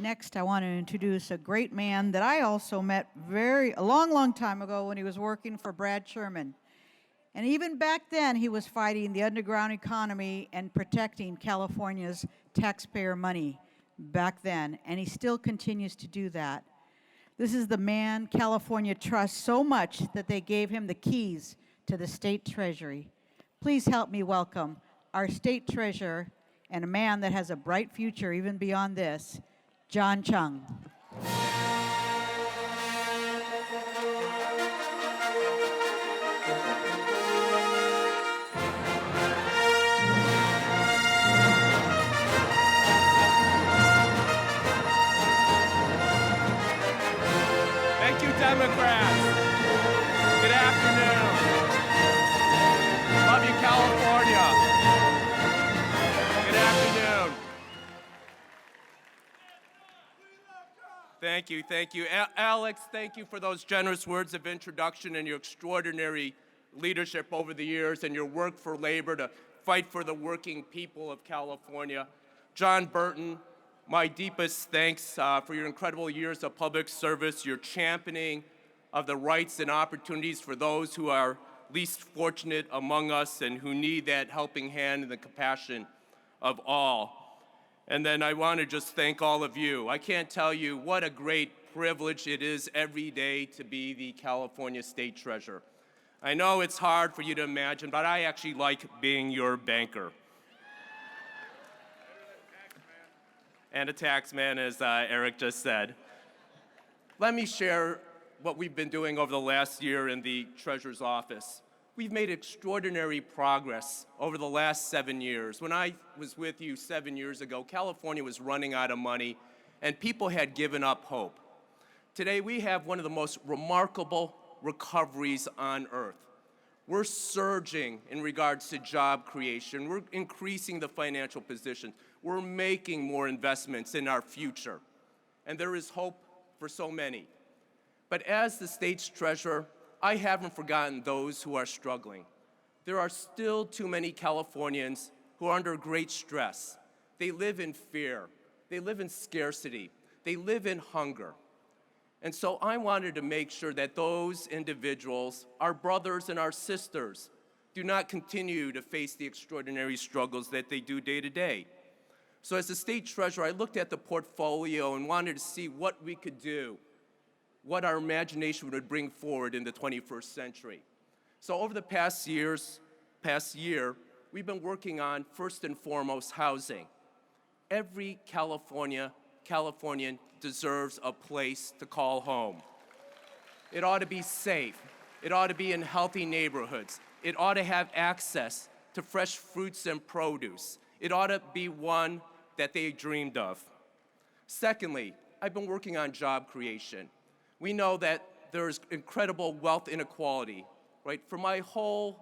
Next, I want to introduce a great man that I also met a long time ago when he was working for Brad Sherman. And even back then, he was fighting the underground economy and protecting California's taxpayer money back then, and he still continues to do that. This is the man California trusts so much that they gave him the keys to the state treasury. Please help me welcome our state treasurer and a man that has a bright future even beyond this, John Chiang. Thank you, Democrats. Good afternoon. Love you, California. Good afternoon. Thank you. Alex, thank you for those generous words of introduction and your extraordinary leadership over the years and your work for labor to fight for the working people of California. John Burton, my deepest thanks for your incredible years of public service, your championing of the rights and opportunities for those who are least fortunate among us and who need that helping hand and the compassion of all. And then I want to just thank all of you. I can't tell you what a great privilege it is every day to be the California State Treasurer. I know it's hard for you to imagine, but I actually like being your banker. And a taxman, as Eric just said. Let me share what we've been doing over the last year in the Treasurer's office. We've made extraordinary progress over the last 7 years. When I was with you 7 years ago, California was running out of money and people had given up hope. Today, we have one of the most remarkable recoveries on earth. We're surging in regards to job creation. We're increasing the financial position. We're making more investments in our future. And there is hope for so many. But as the state's treasurer, I haven't forgotten those who are struggling. There are still too many Californians who are under great stress. They live in fear. They live in scarcity. They live in hunger. And so I wanted to make sure that those individuals, our brothers and our sisters, do not continue to face the extraordinary struggles that they do day to day. So as the state treasurer, I looked at the portfolio and wanted to see what we could do, what our imagination would bring forward in the 21st century. So over the past year, we've been working on, first and foremost, housing. Every Californian deserves a place to call home. It ought to be safe. It ought to be in healthy neighborhoods. It ought to have access to fresh fruits and produce. It ought to be one that they dreamed of. Secondly, I've been working on job creation. We know that there's incredible wealth inequality, right? For my whole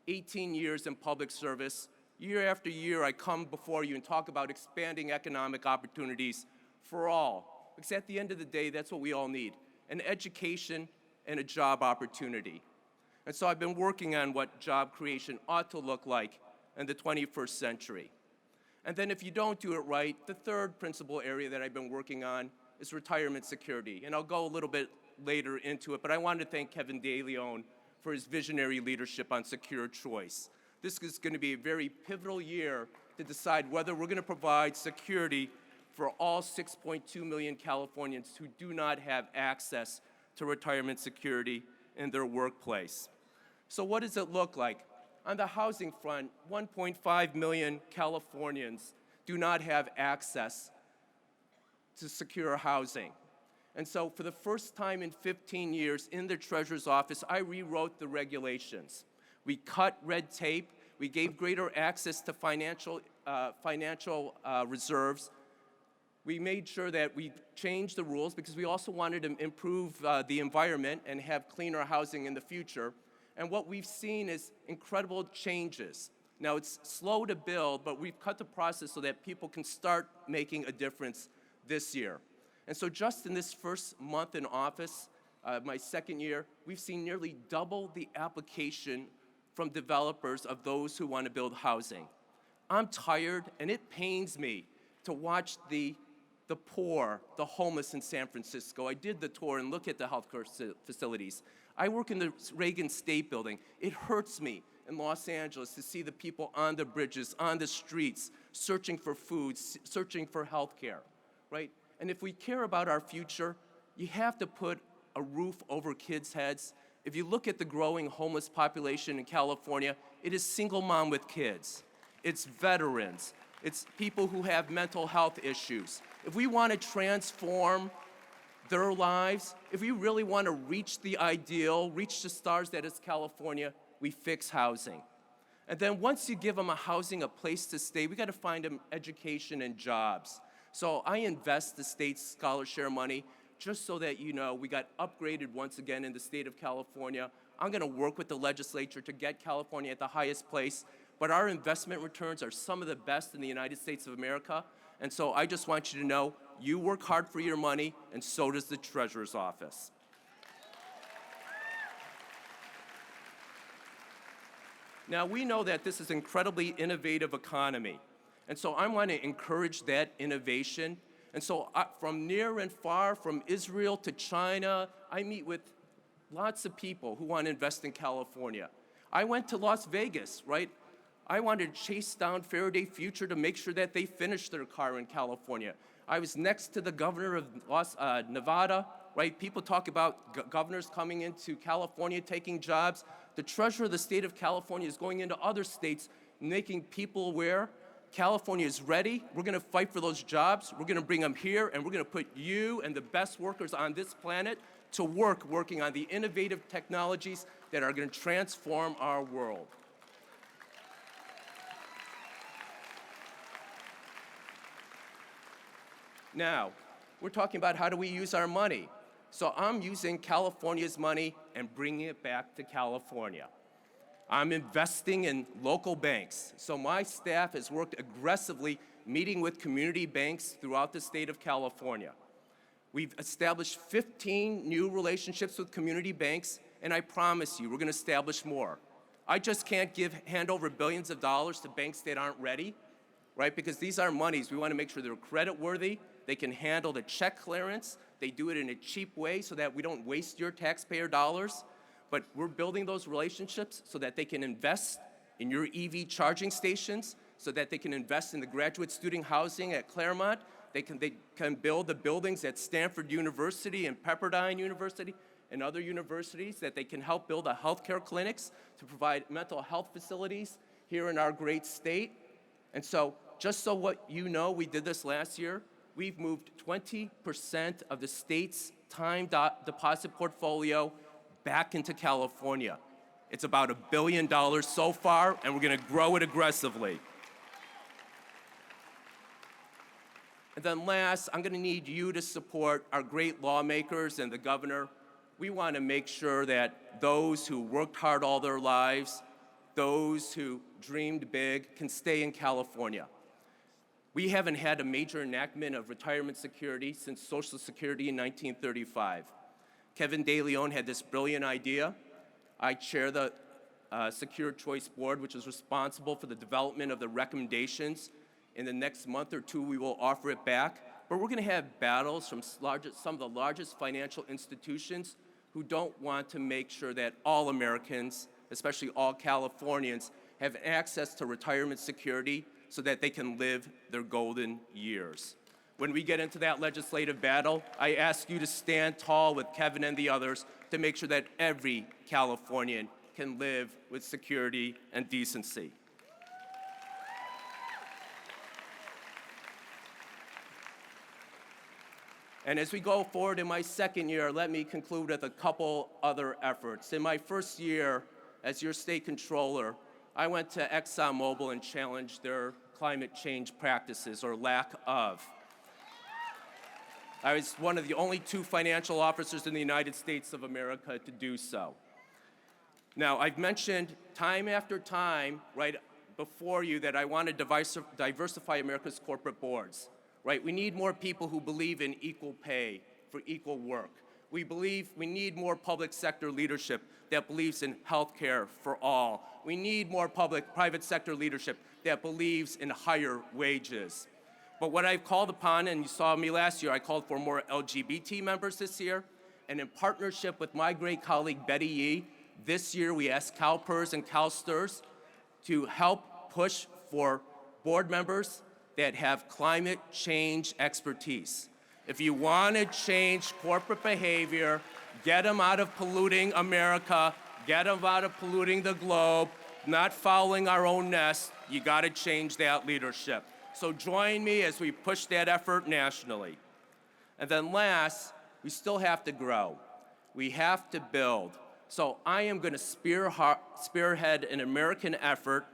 18 years in public service, year after year, I come before you and talk about expanding economic opportunities for all. Because at the end of the day, that's what we all need, an education and a job opportunity. And so I've been working on what job creation ought to look like in the 21st century. And then if you don't do it right, the third principal area that I've been working on is retirement security. And I'll go a little bit later into it, but I wanted to thank Kevin DeLeon for his visionary leadership on secure choice. This is going to be a very pivotal year to decide whether we're going to provide security for all 6.2 million Californians who do not have access to retirement security in their workplace. So what does it look like? On the housing front, 1.5 million Californians do not have access to secure housing. And so for the first time in 15 years in the Treasurer's office, I rewrote the regulations. We cut red tape. We gave greater access to financial reserves. We made sure that we changed the rules because we also wanted to improve the environment and have cleaner housing in the future. And what we've seen is incredible changes. Now, it's slow to build, but we've cut the process so that people can start making a difference this year. And so just in this first month in office, my second year, we've seen nearly double the application from developers of those who want to build housing. I'm tired, and it pains me to watch the the poor, the homeless in San Francisco. I did the tour and look at the healthcare facilities. I work in the Reagan State Building. It hurts me in Los Angeles to see the people on the bridges, on the streets, searching for food, searching for health care, right? And if we care about our future, you have to put a roof over kids' heads. If you look at the growing homeless population in California, it is single mom with kids. It's veterans. It's people who have mental health issues. If we want to transform their lives, if we really want to reach the ideal, reach the stars that is California, we fix housing. And then once you give them a housing, a place to stay, we got to find them education and jobs. So I invest the state's scholar share money just so that you know we got upgraded once again in the state of California. I'm going to work with the legislature to get California at the highest place, but our investment returns are some of the best in the United States of America. And so I just want you to know you work hard for your money, and so does the Treasurer's Office. Now, we know that this is an incredibly innovative economy, and so I want to encourage that innovation. And so from near and far, from Israel to China, I meet with lots of people who want to invest in California. I went to Las Vegas, right? I wanted to chase down Faraday Future to make sure that they finished their car in California. I was next to the governor of Nevada, right? People talk about governors coming into California, taking jobs. The treasurer of the state of California is going into other states, making people aware California is ready. We're going to fight for those jobs. We're going to bring them here, and we're going to put you and the best workers on this planet to work working on the innovative technologies that are going to transform our world. Now, we're talking about how do we use our money. So I'm using California's money and bringing it back to California. I'm investing in local banks. So my staff has worked aggressively meeting with community banks throughout the state of California. We've established 15 new relationships with community banks, and I promise you, we're going to establish more. I just can't hand over billions of dollars to banks that aren't ready, right? Because these are monies. We want to make sure they're credit worthy. They can handle the check clearance. They do it in a cheap way so that we don't waste your taxpayer dollars. But we're building those relationships so that they can invest in your EV charging stations, so that they can invest in the graduate student housing at Claremont. They can build the buildings at Stanford University and Pepperdine University and other universities, that they can help build healthcare clinics to provide mental health facilities here in our great state. And so, just so what you know, we did this last year. We've moved 20% of the state's time deposit portfolio back into California. It's about $1 billion so far, and we're going to grow it aggressively. And then last, I'm going to need you to support our great lawmakers and the governor. We want to make sure that those who worked hard all their lives, those who dreamed big, can stay in California. We haven't had a major enactment of retirement security since Social Security in 1935. Kevin De Leon had this brilliant idea. I chair the Secure Choice Board, which is responsible for the development of the recommendations. In the next month or two, we will offer it back. But we're going to have battles from some of the largest financial institutions who don't want to make sure that all Americans, especially all Californians, have access to retirement security so that they can live their golden years. When we get into that legislative battle, I ask you to stand tall with Kevin and the others to make sure that every Californian can live with security and decency. And as we go forward in my second year, let me conclude with a couple other efforts. In my first year as your state controller, I went to ExxonMobil and challenged their climate change practices, or lack of. I was one of the only 2 financial officers in the United States of America to do so. Now, I've mentioned time after time, right before you, that I want to diversify America's corporate boards, right? We need more people who believe in equal pay for equal work. We believe we need more public sector leadership that believes in health care for all. We need more private sector leadership that believes in higher wages. But what I've called upon, and you saw me last year, I called for more LGBT members this year. And in partnership with my great colleague, Betty Yee, this year we asked CalPERS and CalSTRS to help push for board members that have climate change expertise. If you want to change corporate behavior, get them out of polluting America, get them out of polluting the globe, not fouling our own nest, you got to change that leadership. So join me as we push that effort nationally. And then last, we still have to grow. We have to build. So I am going to spearhead an American effort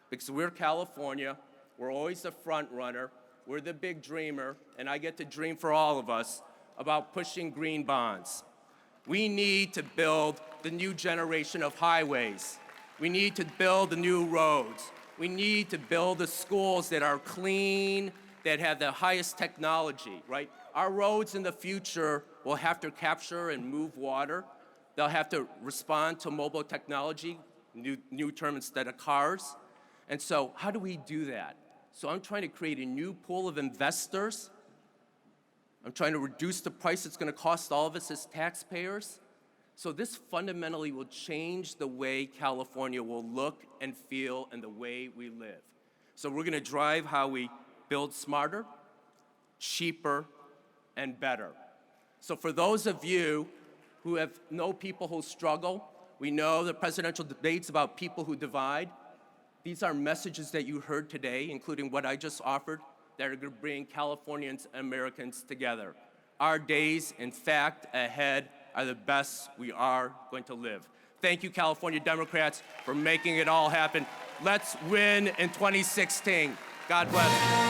because we're California. We're always the front runner. We're the big dreamer, and I get to dream for all of us about pushing green bonds. We need to build the new generation of highways. We need to build the new roads. We need to build the schools that are clean, that have the highest technology, right? Our roads in the future will have to capture and move water. They'll have to respond to mobile technology, new term instead of cars. And so how do we do that? So I'm trying to create a new pool of investors. I'm trying to reduce the price it's going to cost all of us as taxpayers. So this fundamentally will change the way California will look and feel and the way we live. So we're going to drive how we build smarter, cheaper, and better. So for those of you who know people who struggle, we know the presidential debates about people who divide. These are messages that you heard today, including what I just offered, that are going to bring Californians and Americans together. Our days, in fact, ahead are the best we are going to live. Thank you, California Democrats, for making it all happen. Let's win in 2016. God bless.